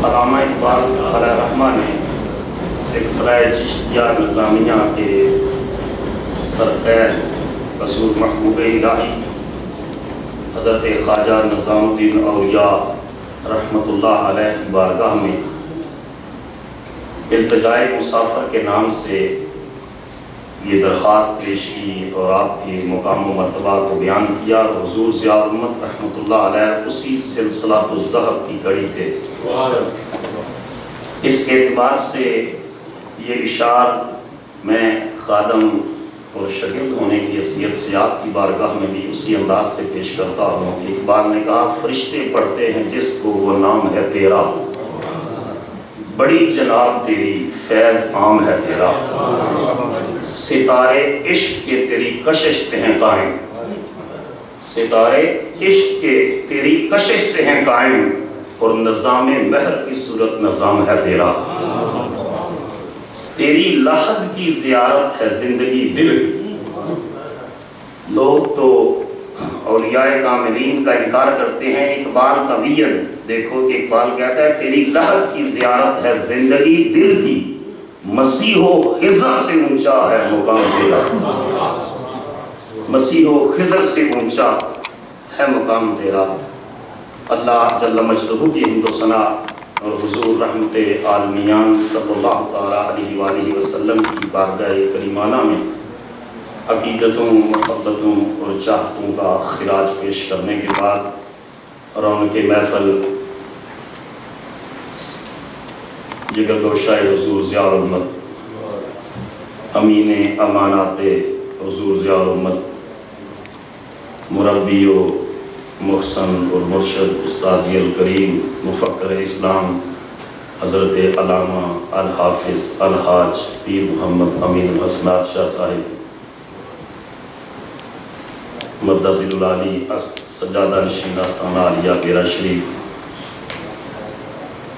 علامہ اقبال علیہ رحمہ نے سلسلہ چشتیہ نظامیہ کے سرخیر حضور محبوب الہی حضرت خواجہ نظام الدین اولیاء رحمۃ اللہ علیہ کی بارگاہ میں التجائے مسافر کے نام سے یہ درخواست پیش کی اور آپ کے مقام و مرتبہ کو بیان کیا. حضور ضیاء الامت رحمۃ اللہ علیہ اسی سلسلہ الذہب کی کڑی تھے. اس اعتبار سے یہ اشعار میں خادم اور شاگرد ہونے کی حیثیت سے آپ کی بارگاہ میں بھی اسی انداز سے پیش کرتا ہوں. اقبال نے کہا فرشتے پڑھتے ہیں جس کو وہ نام ہے تیرا، بڑی جناب تیری فیض عام ہے تیرا، ستارے عشق کے تیری کشش سے ہیں قائم، ستارے عشق کے تیری کشش سے ہیں قائم، اور نظام مہر کی صورت نظام ہے تیرا، تیری لحد کی زیارت ہے زندگی دل کی. لوگ تو اولیاء کاملین کا انکار کرتے ہیں، اقبال کا وین دیکھو کہ اقبال کہتا ہے تیری لحد کی زیارت ہے زندگی دل کی، مسیح و خضر سے اونچا ہے مقام تیرا، مسیح و خضر سے اونچا ہے مقام تیرا. اللہ جل مجدہ کی حمد و ثنا اور حضور رحمت عالمیان صلی اللہ تعالیٰ علیہ وآلہ وسلم کی بارگاہ کریمانہ میں عقیدتوں، محبتوں اور چاہتوں کا خراج پیش کرنے کے بعد رونق محفل جگر گوشہ حضور ضیاء الامت، امین امانات حضور ضیاء الامت، مربی و محسن اور مرشد استاذی الکریم مفکر اسلام حضرت علامہ الحافظ الحاج پیر محمد امین الحسنات شاہ صاحب مدذل العالی سجادہ نشین آستانہ عالیہ پیرا شریف،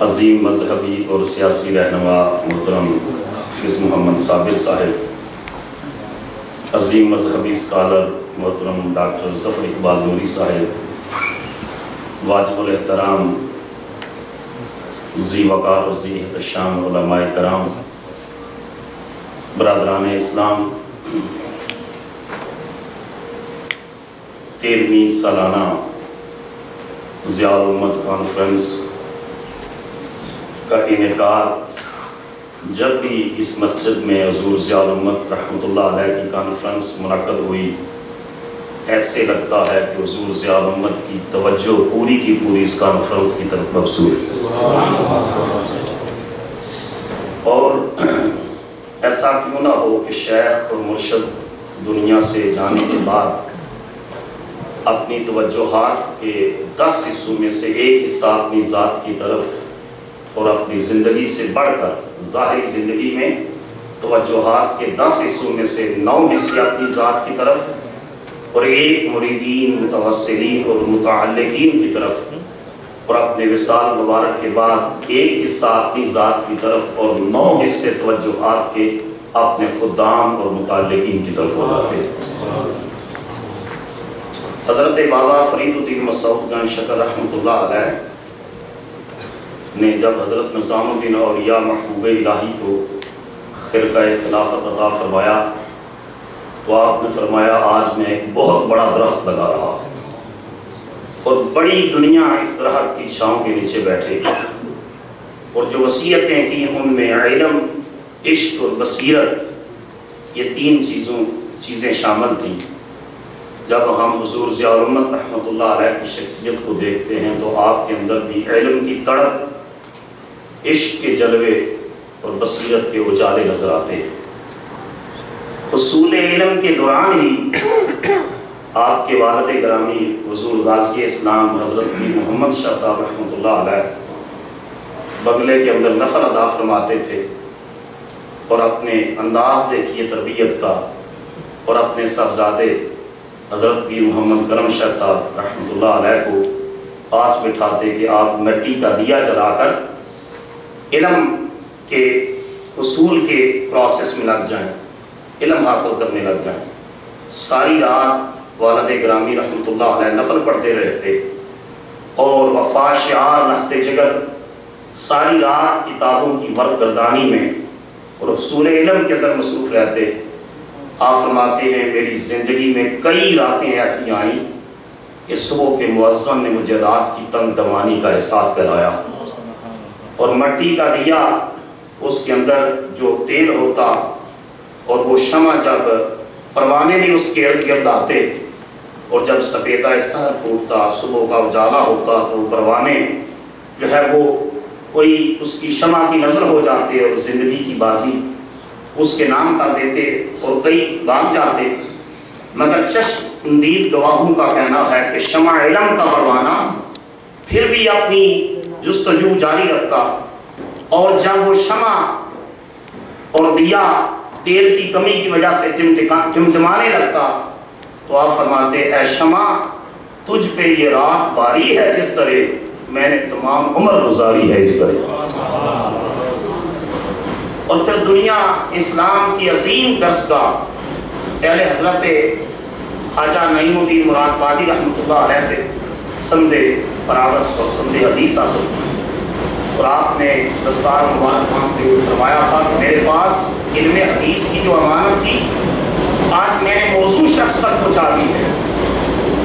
عظیم مذہبی اور سیاسی رہنما محترم حافظ محمد صابر صاحب، عظیم مذہبی اسکالر محترم ڈاکٹر ظفر اقبال نوری صاحب، واجب الاحترام ذی وقار و ذی احتشام علماء کرام، برادران اسلام، 13ویں سالانہ ضیاء الامت کانفرنس کا انعقاد جب بھی اس مسجد میں حضور ضیاء الامت رحمۃ اللہ علیہ کی کانفرنس منعقد ہوئی، ایسے لگتا ہے کہ حضور ضیاء الامت کی توجہ پوری کی پوری اس کانفرنس کی طرف مبذول ہے. اور ایسا کیوں نہ ہو کہ شیخ اور مرشد دنیا سے جانے کے بعد اپنی توجہات کے 10 حصوں میں سے ایک حصہ اپنی ذات کی طرف اور اپنی زندگی سے بڑھ کر ظاہری زندگی میں توجہات کے 10 حصوں میں سے 9 حصے اپنی ذات کی طرف اور ایک مریدین، متوسلین اور متعلقین کی طرف، اور اپنے وصال مبارک کے بعد ایک حصہ اپنی ذات کی طرف اور 9 حصے توجہات کے اپنے خدام اور متعلقین کی طرف ہو جاتے ہیں. حضرت بابا فرید الدین مسعود گنج شکر رحمۃ اللہ علیہ نے جب حضرت نظام الدین اولیاء محبوب الہی کو خرقہ خلافت عطا فرمایا تو آپ نے فرمایا آج میں ایک بہت بڑا درخت لگا رہا ہوں اور بڑی دنیا اس درخت کی چھاؤں کے نیچے بیٹھے گی، اور جو وصیتیں تھیں ان میں علم، عشق اور بصیرت، یہ 3 چیزیں شامل تھیں. جب ہم حضور ضیاء الامت رحمۃ اللہ علیہ کی شخصیت کو دیکھتے ہیں تو آپ کے اندر بھی علم کی تڑپ، عشق کے جلوے اور بصیرت کے اجالے نظر آتے ہیں. حصول علم کے دوران ہی آپ کے والد گرامی حضور غازی اسلام حضرت پیر محمد شاہ صاحب رحمۃ اللہ علیہ بغلے کے اندر نفل ادا فرماتے تھے، اور اپنے انداز دیکھیے تربیت کا، اور اپنے صاحبزادے حضرت پیر محمد کرم شاہ صاحب رحمۃ اللہ علیہ کو پاس بٹھاتے کہ آپ مٹی کا دیا جلا کر علم کے حصول کے پروسیس میں لگ جائیں، علم حاصل کرنے لگ جائیں. ساری رات والد گرامی رحمۃ اللہ علیہ نفل پڑھتے رہتے اور وفا شعار رہتے جگر ساری رات کتابوں کی ورق گردانی میں اور حصول علم کے اندر مصروف رہتے۔ آپ فرماتے ہیں میری زندگی میں کئی راتیں ایسی آئیں کہ صبح کے مؤذن نے مجھے رات کی تن دمانی کا احساس دلایا، اور مٹی کا دیا اس کے اندر جو تیل ہوتا اور وہ شمع جب پروانے بھی اس کے ارد گرد آتے اور جب سفیدہ سحر پھوٹتا صبح کا اجالا ہوتا تو وہ پروانے جو ہے وہ کوئی اس کی شمع کی نظر ہو جاتے اور زندگی کی بازی اس کے نام کر دیتے اور کئی بھاگ جاتے، مگر چشم دید گواہوں کا کہنا ہے کہ شمع علم کا پروانہ پھر بھی اپنی جستجو جاری رکھتا، اور جب وہ شمع اور دیا تیل کی کمی کی وجہ سے ٹمٹمانے لگتا تو آپ فرماتے اے شمع تجھ پہ یہ رات باری ہے جس طرح میں نے تمام عمر گزاری ہے اس طرح۔ اور پھر دنیا اسلام کی عظیم درسگاہ اہل حضرت خواجہ نعیم الدین مراد بادی رحمۃ اللہ علیہ سے سمدھ فراورس اور سمدھ حدیث حاصل، اور آپ نے دستار مبارک مانگتے ہوئے فرمایا تھا کہ میرے پاس علم حدیث کی جو امانت تھی آج میں نے موضوع شخص تک پہنچا دی ہے۔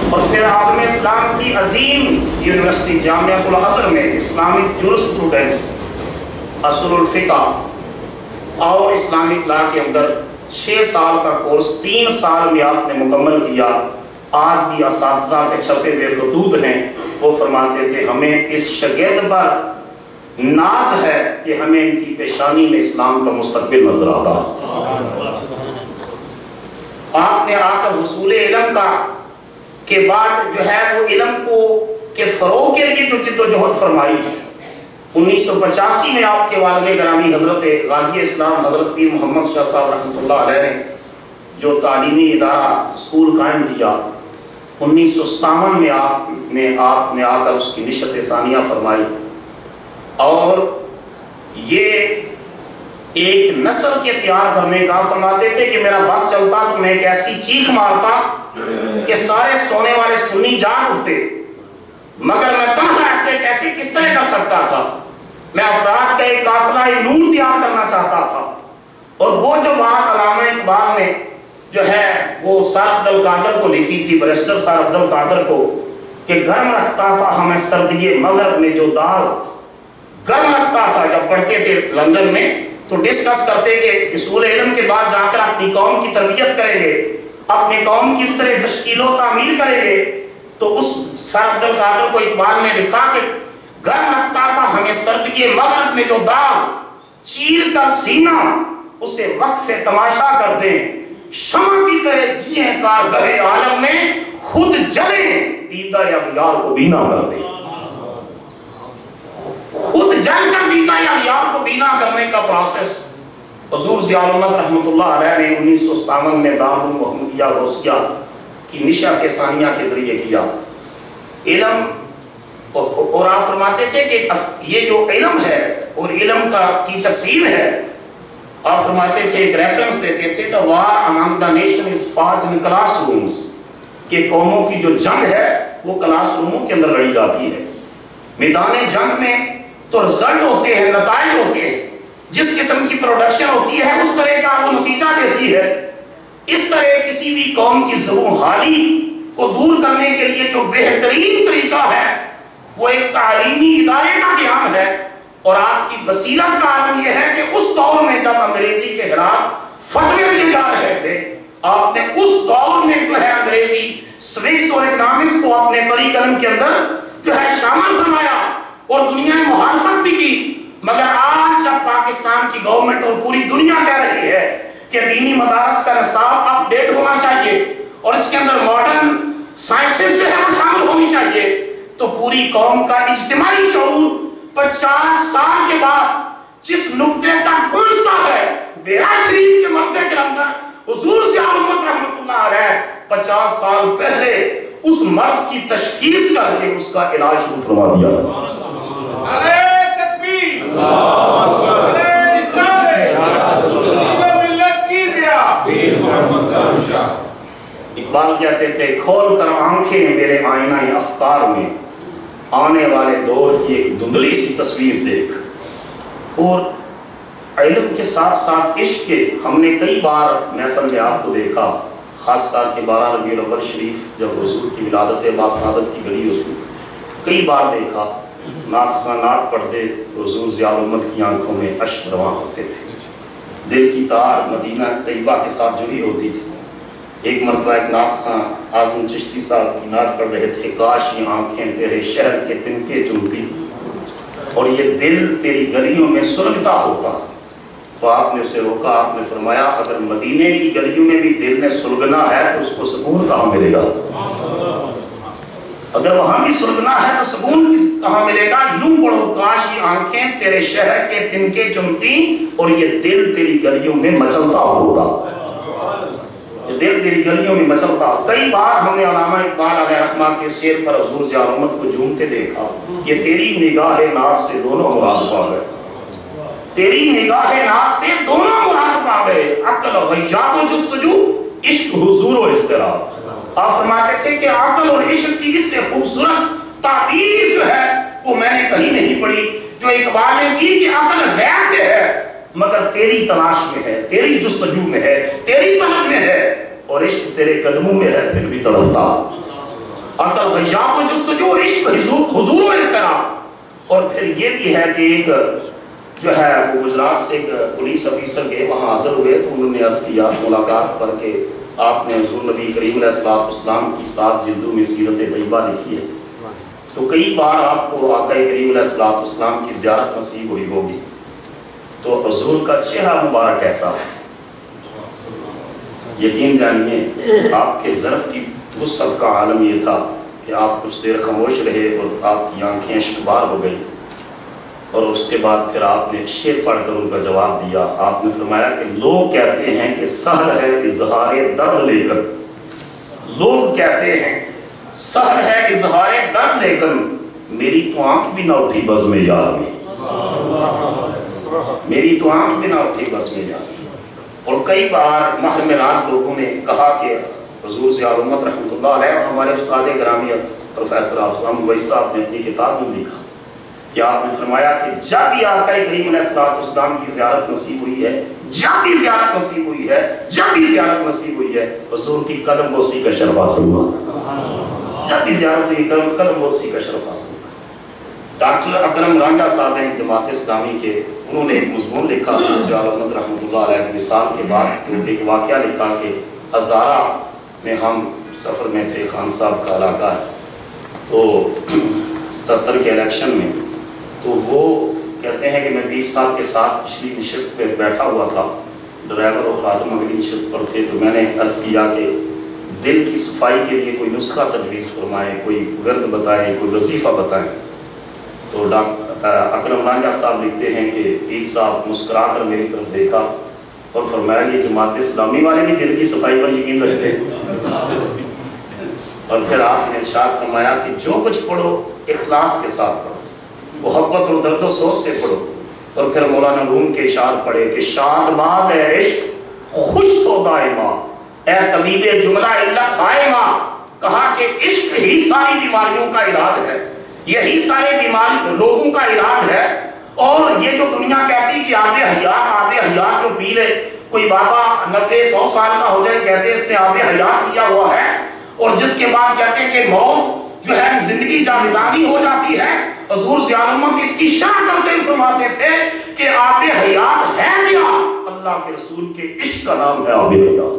اور پھر عالم اسلام کی عظیم یونیورسٹی جامعۃ الازہر میں اسلامک جورسپروڈنس، اصول الفقہ اور اسلامک لا کے اندر 6 سال کا کورس 3 سال میں آپ نے مکمل کیا۔ آج بھی اساتذہ کے چھپے ہوئے خطوط ہیں، وہ فرماتے تھے ہمیں اس شاگرد پر ناز ہے کہ ہمیں ان کی پیشانی میں اسلام کا مستقبل نظر آتا۔ آپ نے آ کر حصول علم کا کے بعد جو ہے وہ علم کو کے فروغ کے لیے جو جد و جہد فرمائی۔ 1985 میں آپ کے والد گرامی حضرت غازی اسلام حضرت پیر محمد شاہ صاحب رحمۃ اللہ علیہ نے جو تعلیمی ادارہ اسکول قائم کیا، 1957 میں آپ نے آ کر اس کی نشت ثانیہ فرمائی، اور یہ ایک نسل کے تیار کرنے کا فرماتے تھے کہ میرا بس چلتا تو میں ایک ایسی چیخ مارتا کہ سارے سونے والے سنی جاگ اٹھتے، مگر میں تنہا ایسے کیسے کس طرح کر سکتا تھا؟ میں افراد کا ایک قافلہ نور تیار کرنا چاہتا تھا۔ اور وہ جو بات علامہ اقبال نے جو ہے وہ سر عبد القادر کو لکھی تھی، بیرسٹر سر عبد القادر کو، کہ گرم رکھتا تھا ہمیں سردی مغرب میں جو داغ، گرم رکھتا تھا۔ جب پڑھتے تھے لندن میں تو ڈسکس کرتے کہ حصول علم کے بعد جا کر اپنی قوم کی تربیت کریں گے، اپنی قوم کی اس طرح تشکیل و تعمیر کریں گے، تو اس سر عبد القادر کو اقبال نے لکھا کہ گرم رکھتا تھا ہمیں سردی مغرب میں جو داغ، چیر کر سینہ اسے وقف تماشا کر دیں، شمع کی طرح جییں کارگرِ عالم میں خود جلیں، دیدہ یا یار کو بینا کر دیں۔ خود جل کر دیتا یا یار کو بینا کرنے کا پروسیس حضور ضیاء الامت رحمۃ اللہ علیہ نے 1957 میں دارالمحمدیہ روسیہ کی نشت ثانیہ کے ذریعے کیا۔ علم، اور آپ فرماتے تھے کہ یہ جو علم ہے اور علم کی تقسیم ہے، آپ فرماتے تھے ایک ریفرنس دیتے تھے the war among the nation is fought in classrooms، کہ قوموں کی جو جنگ ہے وہ کلاس روموں کے اندر لڑی جاتی ہے۔ میدان جنگ میں تو رزلٹ ہوتے ہیں، نتائج ہوتے ہیں، جس قسم کی پروڈکشن ہوتی ہے اس طرح کا وہ نتیجہ دیتی ہے۔ اس طرح کسی بھی قوم کی زبوں حالی کو دور کرنے کے لیے جو بہترین طریقہ ہے وہ ایک تعلیمی ادارے کا قیام ہے، اور آپ کی بصیرت کا عالم یہ ہے کہ اس دور میں جب انگریزی کے خلاف فتوے دیے جا رہے تھے، آپ نے اس دور میں جو ہے انگریزی سوکس اور اکنامکس کو اپنے کریکلم کے اندر جو ہے شامل فرمایا اور دنیا میں مخالفت بھی کی۔ مگر آج جب پاکستان کی گورنمنٹ اور پوری دنیا کہہ رہی ہے کہ دینی مدارس کا نصاب اپ ڈیٹ ہونا چاہیے اور اس کے اندر ماڈرن سائنسز جو ہے وہ شامل ہونی چاہیے، تو پوری قوم کا اجتماعی شعور 50 سال کے بعد جس نقطے تک پہنچتا ہے، بیرا شریف کے مردے کے اندر حضور ضیاء الامت رحمۃ اللہ علیہ 50 سال پہلے اس مرض کی تشخیص کر کے اس کا علاج شروع فرما دیا۔ اقبال کہتے تھے کھول کر آنکھیں میرے آئینہ افکار میں، آنے والے دور کی ایک دھندلی سی تصویر دیکھ اور علم کے ساتھ ساتھ عشق کے ہم نے کئی بار محفل میں آپ کو دیکھا، خاص طور کے 12 ربیع الاول شریف جب حضور کی ولادت باسعادت کی گھڑی ہوتی، کئی بار دیکھا نعت خواں نعت پڑھتے تو حضور ضیاء الامت کی آنکھوں میں اشک رواں ہوتے تھے، دل کی تار مدینہ طیبہ کے ساتھ جڑی ہوتی تھی۔ ایک مرتبہ ایک نعت خواں اعظم چشتی صاحب کی نعت پڑھ رہے تھے، کاش یہ آنکھیں تیرے شہر کے تنکے چومتی اور یہ دل تیری گلیوں میں سلگتا ہوتا، تو آپ نے اسے روکا، آپ نے فرمایا اگر مدینے کی گلیوں میں بھی دل نے سلگنا ہے تو اس کو سکون کہاں ملے گا؟ اگر وہاں بھی سلگنا ہے تو سکون کہاں ملے گا؟ یوں پڑھو، کاش یہ آنکھیں تیرے شہر کے تنکے چمتی اور یہ دل تیری گلیوں میں مچلتا ہوتا، یہ دل تیری گلیوں میں مچلتا۔ کئی بار ہم نے علامہ اقبال علیہ رحمہ کے شعر پر حضور ضیاء الامت کو جھومتے دیکھا، یہ تیری نگاہ ناز سے دونوں مراد پا گئے، تیری نگاہ ناز سے دونوں مراد پا گئے، عقل غیاب و جستجو، عشق حضور و اضطراب۔ آپ فرماتے تھے کہ عقل اور عشق کی اس سے خوبصورت تعبیر جو ہے وہ میں نے کہیں نہیں پڑھی، جو اقبال نے کی کہ عقل غیب میں ہے مگر تیری تلاش میں ہے، تیری جستجو میں ہے، تیری طلب میں ہے، اور عشق تیرے قدموں میں ہے پھر بھی تڑپتا۔ عقل غیاب و جستجو، عشق حضور و اضطراب۔ اور پھر یہ بھی ہے کہ ایک جو ہے وہ گجرات سے ایک پولیس افیسر کے وہاں حاضر ہوئے تو انہوں نے عرض کیا ملاقات پر کہ آپ نے حضور نبی کریم علیہ السلام کی 7 جلدوں میں سیرت طیبہ لکھی ہے، تو کئی بار آپ کو آقا کریم علیہ السلام کی زیارت نصیب ہوئی ہوگی، تو حضور کا چہرہ مبارک ایسا ہے، یقین جانیے آپ کے ظرف کی وسعت کا عالم یہ تھا کہ آپ کچھ دیر خاموش رہے اور آپ کی آنکھیں اشکبار ہو گئی، اور اس کے بعد پھر آپ نے شعر پڑھ کر ان کا جواب دیا۔ آپ نے فرمایا کہ لوگ کہتے ہیں کہ سہل ہے اظہار درد لے کر، لوگ کہتے ہیں سہل ہے اظہار درد لے کر، میری تو آنکھ بھی نہ اٹھی بزم یار میں، میری تو آنکھ بھی نہ اٹھی بزم یار میں۔ اور کئی بار محرم راز لوگوں نے کہا کہ حضور ضیاء الامت رحمۃ اللہ علیہ، ہمارے استاد گرامی پروفیسر حافظ ویس صاحب نے اپنی کتاب میں لکھا کہ آپ نے فرمایا کہ جب بھی آقا کریم علیہ السلام کی زیارت نصیب ہوئی ہے، جب بھی زیارت نصیب ہوئی ہے، جب بھی زیارت نصیب ہوئی ہے، حضور کی قدم بوسی کا شرف حاصل ہوا، جب بھی زیارت ہوئی قدم بوسی کا شرف حاصل ہوا۔ ڈاکٹر اکرم رانجھا صاحب ہیں جماعت اسلامی کے، انہوں نے ایک مضمون لکھا حضور ضیاء الامت رحمۃ اللہ علیہ کی وصال کے بعد ایک واقعہ لکھا کہ ہزارہ میں ہم سفر میں تھے، خان صاحب کا علاقہ ہے، تو 77 کے الیکشن میں، تو وہ کہتے ہیں کہ میں 20 صاحب کے ساتھ پچھلی نشست پہ بیٹھا ہوا تھا، ڈرائیور اور خادم اگلی نشست پر تھے، تو میں نے عرض کیا کہ دل کی صفائی کے لیے کوئی نسخہ تجویز فرمائیں، کوئی ورد بتائیں، کوئی وظیفہ بتائیں۔ تو اکرم رانجھا صاحب لکھتے ہیں کہ پیر صاحب مسکرا کر میری طرف دیکھا اور فرمایا یہ جماعت اسلامی والے بھی دل کی صفائی پر یقین رکھتے ہیں، اور پھر آپ نے ارشاد فرمایا کہ جو کچھ پڑھو اخلاص کے ساتھ پڑھو، محبت اور درد و سوز سے پڑھو۔ اور پھر مولانا روم کے اشعار پڑھے کہ شاد باد اے عشق خوش سودا ماں، اے طبیب جملہ علت ہائے ماں، کہا کہ عشق ہی ساری بیماریوں کا علاج ہے، یہی سارے بیماری روگوں کا علاج ہے۔ اور یہ جو دنیا کہتی کہ آب حیات جو پی لے، کوئی بابا 90-100 سال کا ہو جائے کہتے اس نے آب حیات پیا ہوا ہے، اور جس کے بعد کہتے ہیں کہ موت جو ہے زندگی جاویدانی ہو جاتی ہے، حضور ضیاء الامت اس کی شرح کرتے ہوئے فرماتے تھے کہ آب حیات ہے کیا؟ اللہ کے رسول کے عشق کا نام ہے آب حیات۔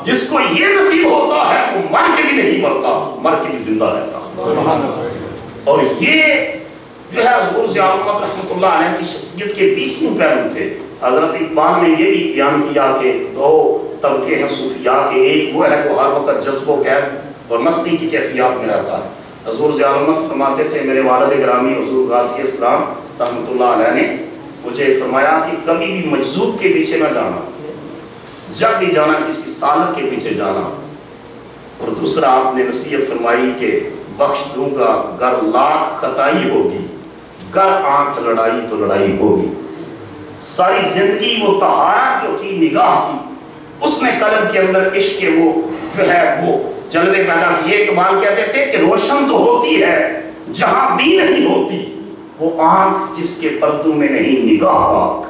جس کو یہ نصیب ہوتا ہے وہ مر کے بھی نہیں مرتا، مر کے بھی زندہ رہتا۔ اور یہ جو ہے حضور ضیاء الامت رحمۃ اللہ علیہ کی شخصیت کے 20 پہلو تھے۔ حضرت اقبال نے یہ بھی بیان کیا کہ 2 طبقے ہیں صوفیاء کے، ایک وہ ہے جو ہر وقت جذب و کیف اور مستی کی کیفیات میں رہتا ہے۔ حضور ضیاء الامت فرماتے تھے، میرے والد گرامی حضور غازی اسلام رحمۃ اللہ علیہ نے مجھے فرمایا کہ کبھی بھی مجذوب کے پیچھے نہ جانا، جب بھی جانا کسی سالک کے پیچھے جانا۔ اور دوسرا آپ نے نصیحت فرمائی کہ بخش دوں گا گر لاکھ خطائی ہوگی، گر آنکھ لڑائی تو لڑائی ہوگی۔ ساری زندگی وہ طہارت جو تھی نگاہ کی، اس نے قلب کے اندر عشق کے وہ جو ہے وہ جلوے پیدا کیے۔ اقبال کہتے تھے کہ روشن تو ہوتی ہے جہاں بھی نہیں ہوتی وہ آنکھ جس کے پردوں میں نہیں نگاہ پاک.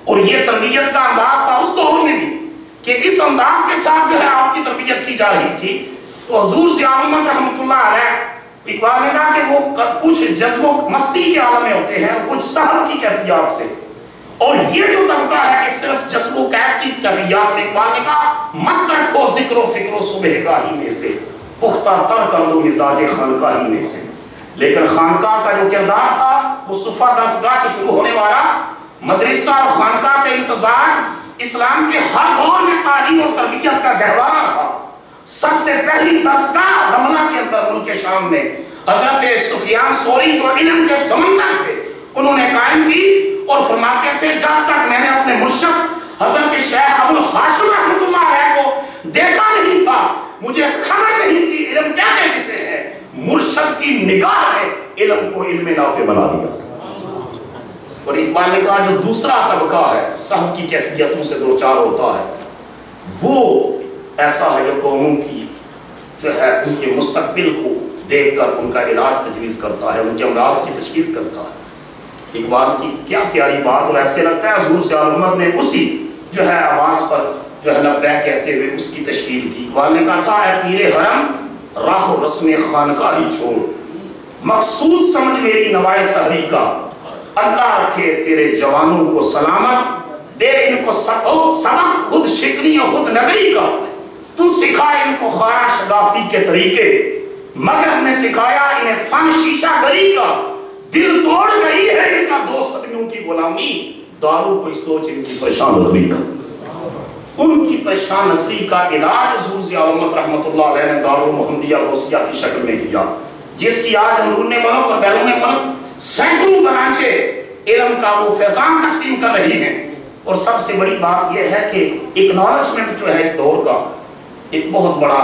اور یہ تربیت کا انداز تھا اس دور میں بھی کہ اس انداز کے ساتھ جو ہے آپ کی تربیت کی جا رہی تھی. تو حضور ضیاء الرحمت رحمۃ اللہ علیہ، اقبال نے کہا کہ وہ کچھ جذب و مستی کے عالم میں ہوتے ہیں، کچھ سحر کی کیفیات سے. اور یہ جو طبقہ ہے کہ صرف جذب و کیف کی کیفیات میں، اقبال نے کہا مست رکھو ذکر و فکر و صبح گاہی میں سے، پختہ تر کر دو مزاج خانقاہی میں سے. لیکن خانقاہ کا جو کردار تھا وہ صفحہ دستگاہ سے شروع ہونے والا مدرسہ اور خانقاہ کا امتزاج اسلام کے ہر دور میں تعلیم اور تربیت کا گہوارہ رہا. سب سے پہلی دستگاہ رملہ کے اندر ملک شام میں حضرت سفیان ثوری جو علم کے سمندر تھے انہوں نے قائم کی، اور فرماتے تھے جب تک میں نے اپنے مرشد حضرت شیخ ابو الحاشم رحمۃ اللہ علیہ کو دیکھا نہیں تھا، مجھے خبر نہیں تھی علم کہتے کسے ہے. مرشد کی نگاہ نے علم کو علم نافع بنا دیا. اور اقبال نے کہا جو دوسرا طبقہ ہے صحف کی کیفیتوں سے دوچار ہوتا ہے وہ ایسا ہے جو قوموں کی جو ہے ان کے مستقبل کو دیکھ کر ان کا علاج تجویز کرتا ہے، ان کے امراض کی تشخیص کرتا ہے. اقبال کی کیا پیاری بات، اور ایسے لگتا ہے حضور ضیاء الرحمت نے اسی جو ہے آواز پر جو ہے لبیک کہتے ہوئے اس کی تشکیل کی. اقبال نے کہا تھا اے پیر حرم راہ و رسم خانقاہی چھوڑ، مقصود سمجھ میری نوائے سحری کا، اللہ رکھے تیرے جوانوں کو سلامت، دے ان کو سبق خود شکنی و خود نگری کا. تو سکھا ان کو خارا شگافی کے طریقے، مگر ہم نے سکھایا انہیں فن شیشہ گری کا. دل توڑ گئی ہے ان کا دو صدیوں کی غلامی، دارو کوئی سوچ ان کی پریشان نظری کا. ان کی پریشان نظری کا علاج حضور ضیاء الرحمت رحمۃ اللہ علیہ نے دارالمحمدیہ غوثیہ کی شکل میں کیا، جس کی آج اندرون ملک اور بیرون ملک سینکڑوں برانچیں علم کا وہ فیضان تقسیم کر رہی ہیں. اور سب سے بڑی بات یہ ہے کہ اکنالجمنٹ جو ہے اس دور کا ایک بہت بڑا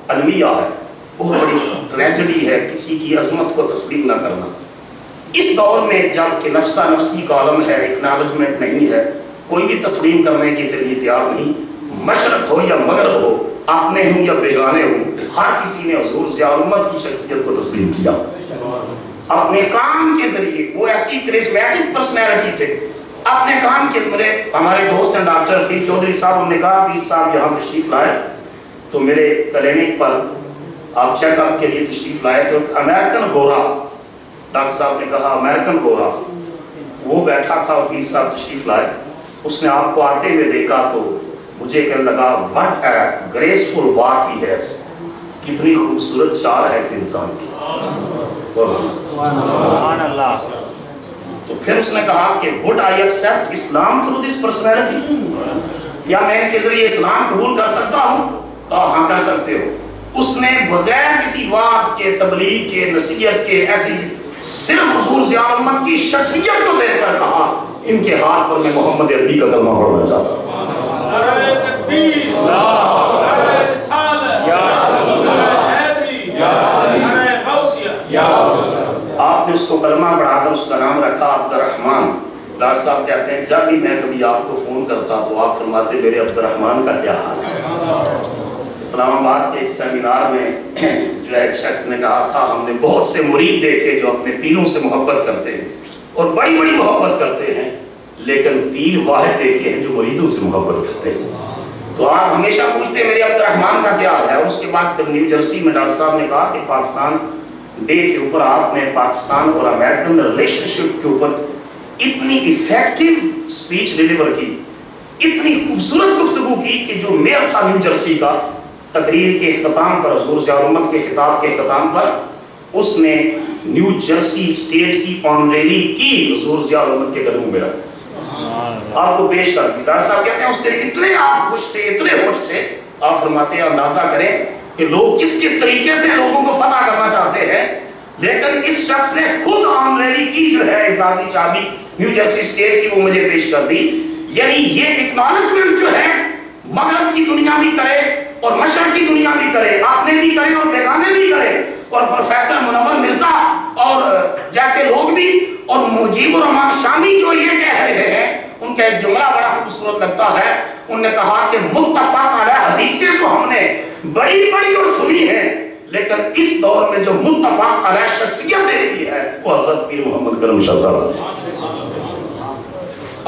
المیہ ہے، بہت بڑی ٹریجڈی ہے کسی کی عظمت کو تسلیم نہ کرنا. اس دور میں جب کہ نفسہ نفسی کا عالم ہے، اکنالجمنٹ نہیں ہے، کوئی بھی تسلیم کرنے کے لیے تیار نہیں. مشرق ہو یا مغرب ہو، اپنے ہوں یا بیگانے ہوں، ہر کسی نے حضور ضیاء الرحمت کی شخصیت کو تسلیم کیا. اپنے کام کے ذریعے وہ ایسی کرزمیٹک پرسنالٹی تھے. اپنے کام کے ہمارے دوست ہیں ڈاکٹر رفیق چودھری صاحب، ہم نے کہا پیر صاحب یہاں تشریف لائے تو میرے کلینک پر آپ چیک اپ کے لیے تشریف لائے تو امریکن گورا، ڈاکٹر صاحب نے کہا امریکن گورا وہ بیٹھا تھا. پیر صاحب تشریف لائے، اس نے آپ کو آتے ہوئے دیکھا تو مجھے کہنے لگا what a graceful walk he has, کتنی خوبصورت چال ہے اس انسان کی. سبحان اللہ. تو پھر اس نے کہا کہ would I accept Islam through this personality؟ یا میں ان کے ذریعے اسلام قبول کر سکتا ہوں؟ کہا ہاں کر سکتے ہو. اس نے بغیر کسی واعظ کے، تبلیغ کے، نصیحت کے، ایسی صرف حضور ضیاء الرحمت کی شخصیت کو دیکھ کر کہا ان کے ہاتھ پر میں محمد عربی کا کلمہ پڑھنا چاہتا ہوں. نعرہ تکبیر، نعرہ رسالت، یا رسول اللہ حیدری، نعرہ غوثیہ. آپ نے اس کو کلمہ پڑھا کر اس کا نام رکھا عبد الرحمن. ڈاکٹر صاحب کہتے ہیں جب بھی میں کبھی آپ کو فون کرتا تو آپ فرماتے میرے عبد الرحمن کا کیا حال ہے. اسلام آباد کے ایک سیمینار میں جو ایک شخص نے کہا تھا ہم نے بہت سے مرید دیکھے جو اپنے پیروں سے محبت کرتے ہیں اور بڑی بڑی محبت کرتے ہیں، لیکن پیر واحد دیکھے ہیں جو مریدوں سے محبت کرتے ہیں. تو آپ ہمیشہ پوچھتے میرے عبد الرحمن کا کیا حال ہے. اور اس کے بعد پھر نیو جرسی میں ڈاکٹر صاحب نے کہا کہ پاکستان ڈے کے اوپر آپ نے پاکستان اور امریکن ریلیشن شپ کے اوپر اتنی ایفیکٹیو سپیچ ڈیلیور کی، اتنی خوبصورت گفتگو کی کہ جو میئر تھا نیو جرسی کا، تقریر کے اختتام پر حضور ضیاء الرحمت کے خطاب کے اختتام پر اس نے نیو جرسی اسٹیٹ کی آنریری کی حضور ضیاء الرحمت کے قدموں میں رکھ آپ کو پیش کر دی. ڈاکٹر صاحب کہتے ہیں اس دن اتنے آپ خوش تھے، اتنے خوش تھے. آپ فرماتے ہیں اندازہ کریں کہ لوگ کس کس طریقے سے لوگوں کو فتح کرنا چاہتے ہیں، لیکن اس شخص نے خود آنریری کی جو ہے اعزازی چابی نیو جرسی اسٹیٹ کی وہ مجھے پیش کر دی. یعنی یہ ایکنالجمنٹ جو ہے مغرب کی دنیا بھی کرے اور مشرق کی دنیا بھی کرے، اپنے بھی کرے اور بیگانے بھی کرے. اور پروفیسر منور مرزا اور جیسے لوگ بھی اور مجیب الرحمان شامی جو یہ کہہ رہے ہیں ان کا ایک جملہ بڑا خوبصورت لگتا ہے. انہوں نے کہا کہ متفق علیہ حدیثیں تو ہم نے بڑی بڑی اور سنی ہیں، لیکن اس دور میں جو متفق علیہ شخصیت دیتی ہے وہ حضرت پیر محمد کرم شاہ صاحب.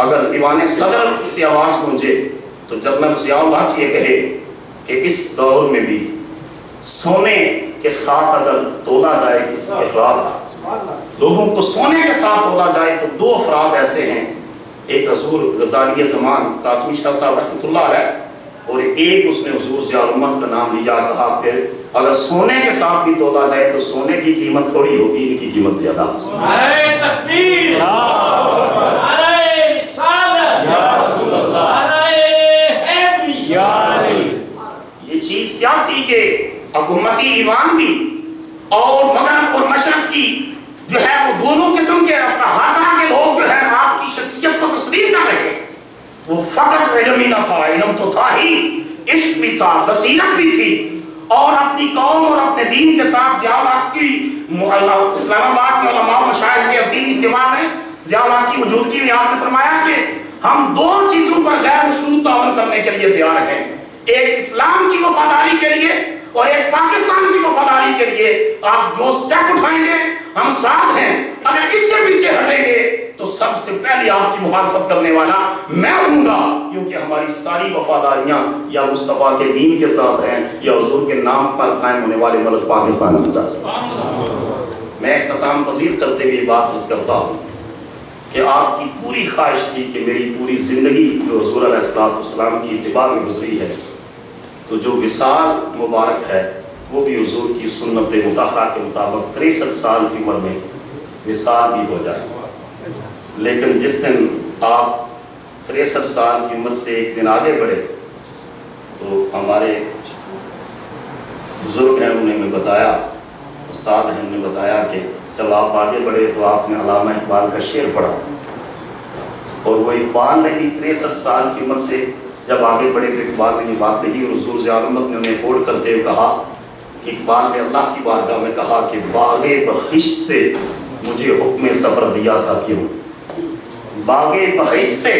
اگر ایوان صدر سے آواز گونجے تو جنرل ضیاء الحق یہ کہے کہ اس دور میں بھی سونے کے ساتھ اگر تولا جائے کسی افراد، لوگوں کو سونے کے ساتھ تولا جائے تو دو افراد ایسے ہیں، ایک حضور غزالی زمان قاسمی شاہ صاحب رحمۃ اللہ علیہ، اور ایک اس نے حضور ضیاء الامت کا نام لیا، کہا پھر اگر سونے کے ساتھ بھی تولا جائے تو سونے کی قیمت تھوڑی ہوگی، ان کی قیمت زیادہ. نعرہ تکبیر، نعرہ رسالت، یا رسول اللہ، نعرہ حیدری، یا علی. یہ چیز کیا تھی کہ حکومتی ایوان بھی اور مغرب اور مشرق کی جو ہے وہ دونوں قسم کے افراحاترہ کے لوگ جو ہے آپ کی شخصیت کو تسلیم کر رہے ہیں. وہ فقط علم ہی نہ تھا، علم تو تھا ہی، عشق بھی تھا، بصیرت بھی تھی، اور اپنی قوم اور اپنے دین کے ساتھ ضیاء الحق کی اسلام آباد میں علماء و مشائخ کے عظیم اجتماع میں ضیاء الحق کی موجودگی میں آپ نے فرمایا کہ ہم دو چیزوں پر غیر مشروط تعاون کرنے کے لیے تیار ہیں، ایک اسلام کی وفاداری کے لیے اور ایک پاکستان کی وفاداری کے لیے. آپ جو سٹیپ اٹھائیں گے ہم ساتھ ہیں، اگر اس سے پیچھے ہٹیں گے تو سب سے پہلے آپ کی مخالفت کرنے والا میں ہوں گا، کیونکہ ہماری ساری وفاداریاں یا مصطفیٰ کے دین کے ساتھ ہیں یا حضور کے نام پر قائم ہونے والے ملک پاکستان کے ساتھ. میں اختتام پذیر کرتے ہوئے بات عرض کرتا ہوں کہ آپ کی پوری خواہش تھی کہ میری پوری زندگی جو حضور علیہ السلام کی اتباع میں گزری ہے، تو جو وصال مبارک ہے وہ بھی حضور کی سنت مطہرہ کے مطابق 63 سال کی عمر میں وصال بھی ہو جائے. لیکن جس دن آپ 63 سال کی عمر سے ایک دن آگے بڑھے تو ہمارے بزرگ ہیں انہوں نے ہمیں بتایا، استاد ہیں انہوں نے بتایا کہ جب آپ آگے بڑھے تو آپ نے علامہ اقبال کا شعر پڑھا، اور وہ اقبال نے بھی 63 سال کی عمر سے جب آگے بڑھے تو اقبال نے یہ بات کہی، اور حضور ضیاء الامت نے انہیں کوٹ کرتے ہوئے کہا کہ اقبال نے اللہ کی بارگاہ میں کہا کہ باغ بہشت سے مجھے حکم سفر دیا تھا کیوں، باغ بہشت سے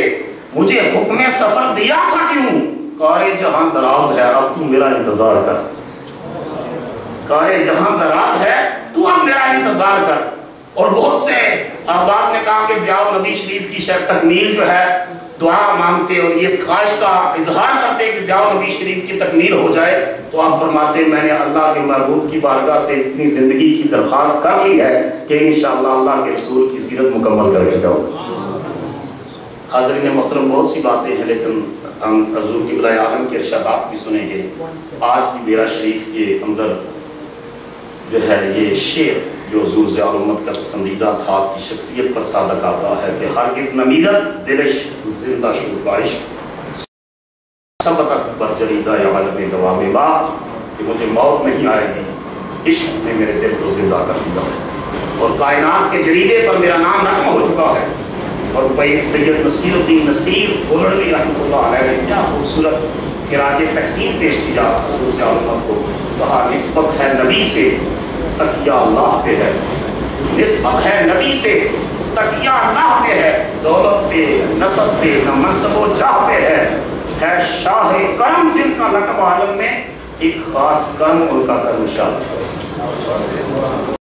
مجھے حکم سفر دیا تھا کیوں، کار جہاں دراز ہے اب تو میرا انتظار کر، کار جہاں دراز ہے تو اب میرا انتظار کر. اور بہت سے احباب نے کہا کہ ضیاء النبی شریف کی تکمیل جو ہے دعا مانگتے اور یہ خواہش کا اظہار کرتے کہ ضیاء النبی شریف کی تکمیل ہو جائے، تو آپ فرماتے میں نے اللہ کے محبوب کی بارگاہ سے اتنی زندگی کی درخواست کر لی ہے کہ انشاءاللہ اللہ کے رسول کی سیرت مکمل کر کے جاؤ. حاضرین محترم، بہت سی باتیں ہیں لیکن ہم حضور قبلہ عالم کے ارشادات بھی سنیں گے. آج بھی ڈیرہ شریف کے اندر جو ہے یہ شعر جو حضور ضیاء الامت کا پسندیدہ تھا، آپ کی شخصیت پر صادق آتا ہے کہ ہرگز نمیرت دلش زندہ شد عشق سبت است بر جریدہ یا عالم دوام با، کہ مجھے موت نہیں آئے گی، عشق نے میرے دل کو زندہ کر دیا اور کائنات کے جریدے پر میرا نام رقم ہو چکا ہے. اور بھائی سید نصیر الدین نصیر گولڑوی رحمۃ اللہ علیہ نے کیا خوبصورت خراج تحسین پیش کیا حضور ضیاء الامت کو، کہا نسبت ہے نبی سے تقیہ اللہ پہ ہے، نسبت ہے نبی سے تقیہ اللہ پہ ہے، دولت پہ نسب پہ نہ منصب و جاہ پہ ہے شاہ کرم جن کا لقب عالم میں ایک خاص کرم ان کا کرم شاہ.